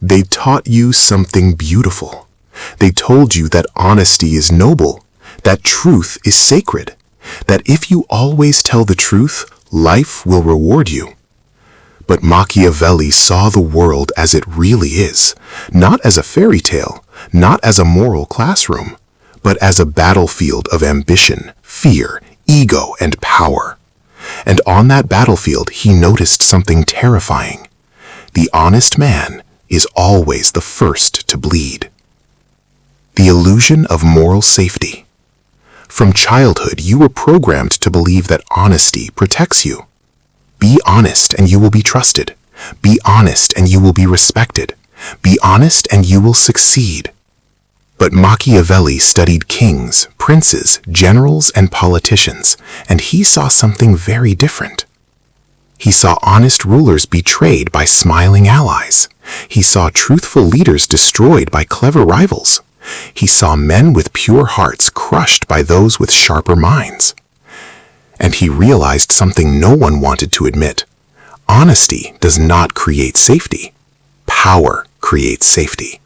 They taught you something beautiful. They told you that honesty is noble, that truth is sacred, that if you always tell the truth, life will reward you. But Machiavelli saw the world as it really is, not as a fairy tale, not as a moral classroom, but as a battlefield of ambition, fear, ego, and power. And on that battlefield, he noticed something terrifying. The honest man is always the first to bleed. The illusion of moral safety. From childhood, you were programmed to believe that honesty protects you. Be honest and you will be trusted. Be honest and you will be respected. Be honest and you will succeed. But Machiavelli studied kings, princes, generals, and politicians, and he saw something very different. He saw honest rulers betrayed by smiling allies. He saw truthful leaders destroyed by clever rivals. He saw men with pure hearts crushed by those with sharper minds. And he realized something no one wanted to admit. Honesty does not create safety. Power creates safety.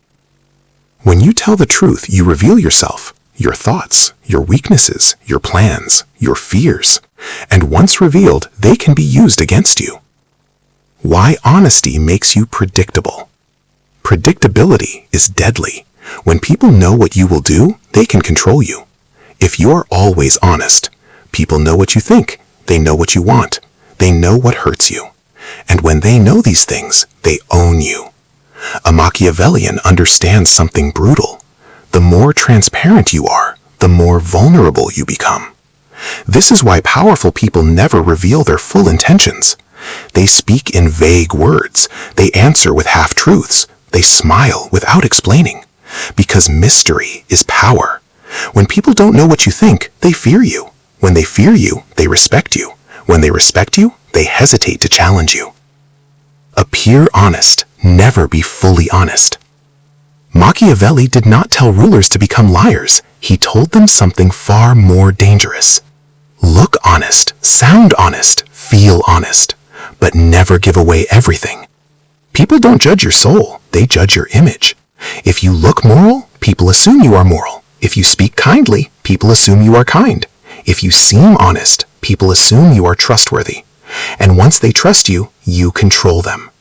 When you tell the truth, you reveal yourself, your thoughts, your weaknesses, your plans, your fears, and once revealed, they can be used against you. Why honesty makes you predictable. Predictability is deadly. When people know what you will do, they can control you. If you're always honest, people know what you think, they know what you want, they know what hurts you. And when they know these things, they own you. A Machiavellian understands something brutal. The more transparent you are, the more vulnerable you become. This is why powerful people never reveal their full intentions. They speak in vague words, they answer with half-truths, they smile without explaining. Because mystery is power. When people don't know what you think, they fear you. When they fear you, they respect you. When they respect you, they hesitate to challenge you. Appear honest, never be fully honest. Machiavelli did not tell rulers to become liars. He told them something far more dangerous. Look honest, sound honest, feel honest, but never give away everything. People don't judge your soul, they judge your image. If you look moral, people assume you are moral. If you speak kindly, people assume you are kind. If you seem honest, people assume you are trustworthy. And once they trust you, you control them.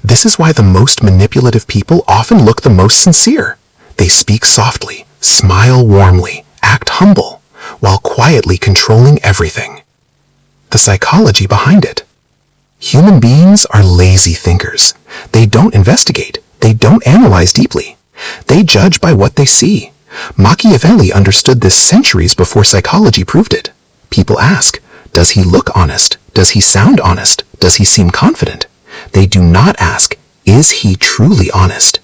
This is why the most manipulative people often look the most sincere. They speak softly, smile warmly, act humble, while quietly controlling everything. The psychology behind it. Human beings are lazy thinkers. They don't investigate. They don't analyze deeply. They judge by what they see. Machiavelli understood this centuries before psychology proved it. People ask, does he look honest? Does he sound honest? Does he seem confident? They do not ask, is he truly honest?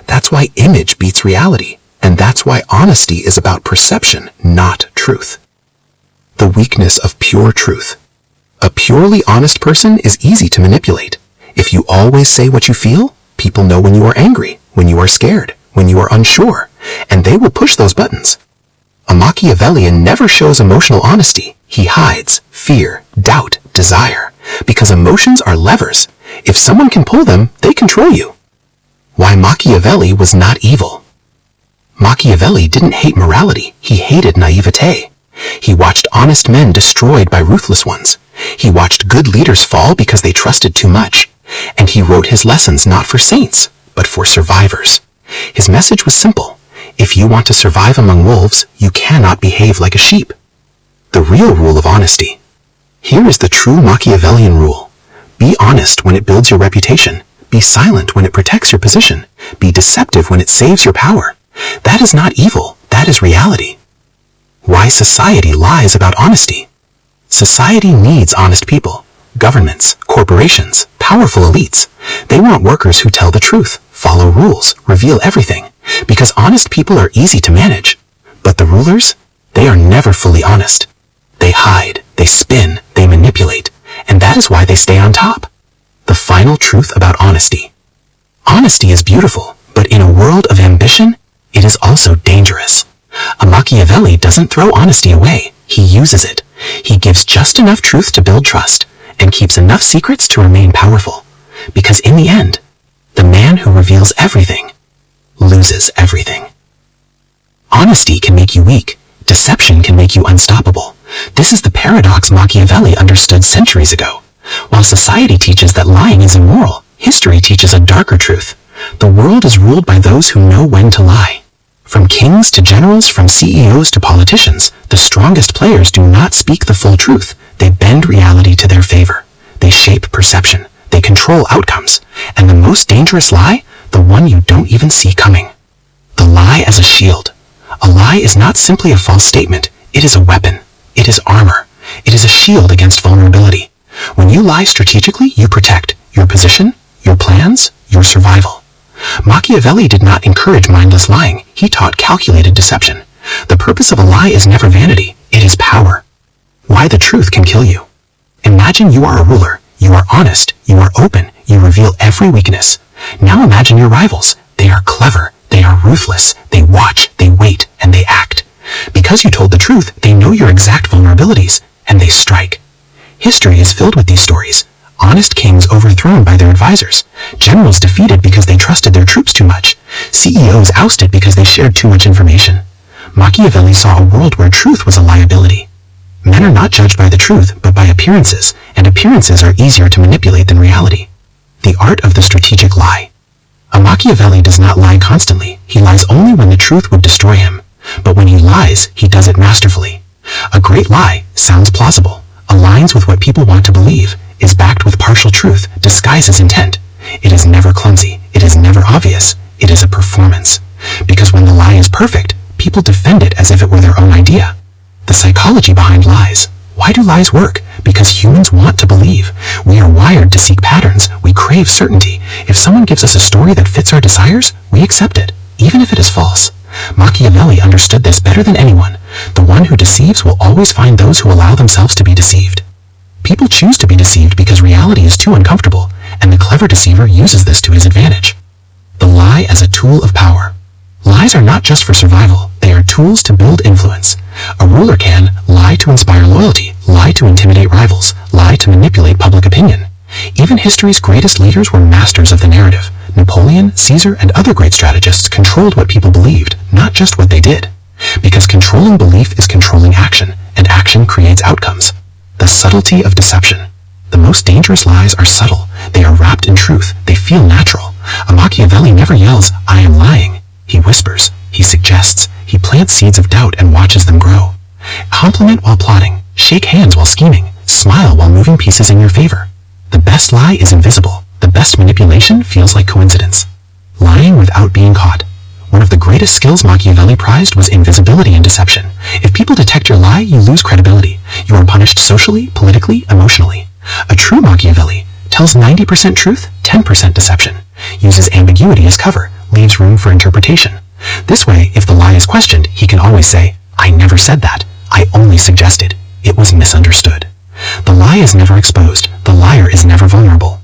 That's why image beats reality, and that's why honesty is about perception, not truth. The weakness of pure truth. A purely honest person is easy to manipulate. If you always say what you feel, people know when you are angry, when you are scared, when you are unsure, and they will push those buttons. A Machiavellian never shows emotional honesty. He hides fear, doubt, desire, because emotions are levers. If someone can pull them, they control you. Why Machiavelli was not evil. Machiavelli didn't hate morality, he hated naivete. He watched honest men destroyed by ruthless ones. He watched good leaders fall because they trusted too much. And he wrote his lessons not for saints, but for survivors. His message was simple. If you want to survive among wolves, you cannot behave like a sheep. The real rule of honesty. Here is the true Machiavellian rule. Be honest when it builds your reputation. Be silent when it protects your position. Be deceptive when it saves your power. That is not evil, that is reality. Why society lies about honesty. Society needs honest people. Governments, corporations, powerful elites. They want workers who tell the truth, follow rules, reveal everything. Because honest people are easy to manage. But the rulers, they are never fully honest. They hide, they spin, they manipulate. And that is why they stay on top. The final truth about honesty. Honesty is beautiful, but in a world of ambition, it is also dangerous. A Machiavelli doesn't throw honesty away. He uses it. He gives just enough truth to build trust, and keeps enough secrets to remain powerful. Because in the end, The man who reveals everything loses everything. Honesty can make you weak. Deception can make you unstoppable. This is the paradox Machiavelli understood centuries ago. While society teaches that lying is immoral, history teaches a darker truth. The world is ruled by those who know when to lie. From kings to generals, from CEOs to politicians, the strongest players do not speak the full truth. They bend reality to their favor. They shape perception. They control outcomes. And the most dangerous lie? The one you don't even see coming. The lie as a shield. A lie is not simply a false statement. It is a weapon. It is armor. It is a shield against vulnerability. When you lie strategically, you protect your position, your plans, your survival. Machiavelli did not encourage mindless lying. He taught calculated deception. The purpose of a lie is never vanity. It is power. Why the truth can kill you. Imagine you are a ruler. You are honest. You are open. You reveal every weakness. Now imagine your rivals. They are clever. They are ruthless. They watch. They wait. And they act. Because you told the truth, they know your exact vulnerabilities. And they strike. History is filled with these stories. Honest kings overthrown by their advisors. Generals defeated because they trusted their troops too much. CEOs ousted because they shared too much information. Machiavelli saw a world where truth was a liability. Men are not judged by the truth, but by appearances, and appearances are easier to manipulate than reality. The art of the strategic lie. A Machiavelli does not lie constantly. He lies only when the truth would destroy him. But when he lies, he does it masterfully. A great lie sounds plausible, aligns with what people want to believe, is backed with partial truth, disguises intent. It is never clumsy. It is never obvious. It is a performance. Because when the lie is perfect, people defend it as if it were their own idea. The psychology behind lies. Why do lies work? Because humans want to believe. We are wired to seek patterns. We crave certainty. If someone gives us a story that fits our desires, we accept it, even if it is false. Machiavelli understood this better than anyone. The one who deceives will always find those who allow themselves to be deceived. People choose to be deceived because reality is too uncomfortable, and the clever deceiver uses this to his advantage. The lie as a tool of power. Lies are not just for survival, they are tools to build influence. A ruler can lie to inspire loyalty, lie to intimidate rivals, lie to manipulate public opinion. Even history's greatest leaders were masters of the narrative. Napoleon, Caesar, and other great strategists controlled what people believed, not just what they did. Because controlling belief is controlling action, and action creates outcomes. The subtlety of deception. The most dangerous lies are subtle. They are wrapped in truth. They feel natural. A Machiavelli never yells, "I am lying." He whispers. He suggests. He plants seeds of doubt and watches them grow. Compliment while plotting. Shake hands while scheming. Smile while moving pieces in your favor. The best lie is invisible. The best manipulation feels like coincidence. Lying without being caught. One of the greatest skills Machiavelli prized was invisibility in deception. If people detect your lie, you lose credibility. You are punished socially, politically, emotionally. A true Machiavelli tells 90% truth, 10% deception. Uses ambiguity as cover, leaves room for interpretation. This way, if the lie is questioned, he can always say, "I never said that. I only suggested. It was misunderstood." The lie is never exposed. The liar is never vulnerable.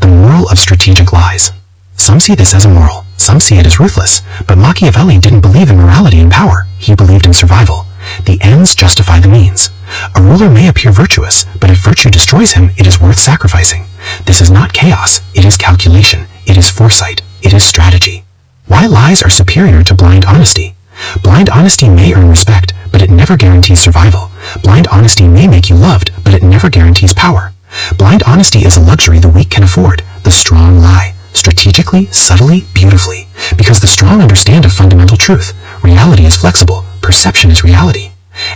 The moral of strategic lies. Some see this as immoral. Some see it as ruthless. But Machiavelli didn't believe in morality and power. He believed in survival. The ends justify the means. A ruler may appear virtuous, but if virtue destroys him, it is worth sacrificing. This is not chaos. It is calculation. It is foresight. It is strategy. Why lies are superior to blind honesty. Blind honesty may earn respect, but it never guarantees survival. Blind honesty may make you loved, but it never guarantees power. Blind honesty is a luxury the weak can afford. The strong lie. Strategically, subtly, beautifully. Because the strong understand a fundamental truth. Reality is flexible. Perception is reality.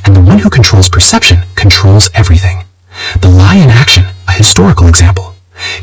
And the one who controls perception controls everything. The lie in action, a historical example.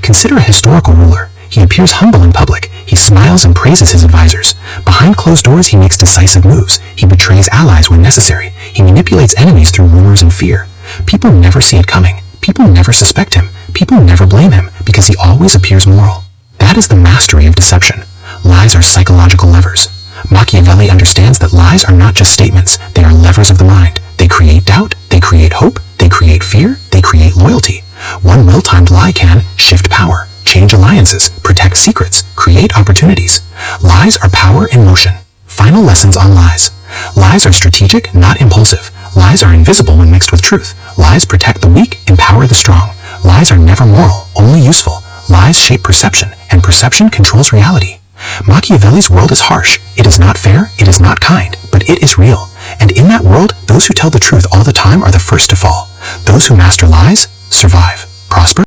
Consider a historical ruler. He appears humble in public. He smiles and praises his advisors. Behind closed doors, he makes decisive moves. He betrays allies when necessary. He manipulates enemies through rumors and fear. People never see it coming. People never suspect him. People never blame him because he always appears moral. That is the mastery of deception. Lies are psychological levers. Machiavelli understands that lies are not just statements. They are levers of the mind. They create doubt. They create hope. They create fear. They create loyalty. One well-timed lie can shift power, change alliances, protect secrets, create opportunities. Lies are power in motion. Final lessons on lies. Lies are strategic, not impulsive. Lies are invisible when mixed with truth. Lies protect the weak, empower the strong. Lies are never moral, only useful. Lies shape perception, and perception controls reality. Machiavelli's world is harsh. It is not fair, it is not kind, but it is real. And in that world, those who tell the truth all the time are the first to fall. Those who master lies survive, prosper,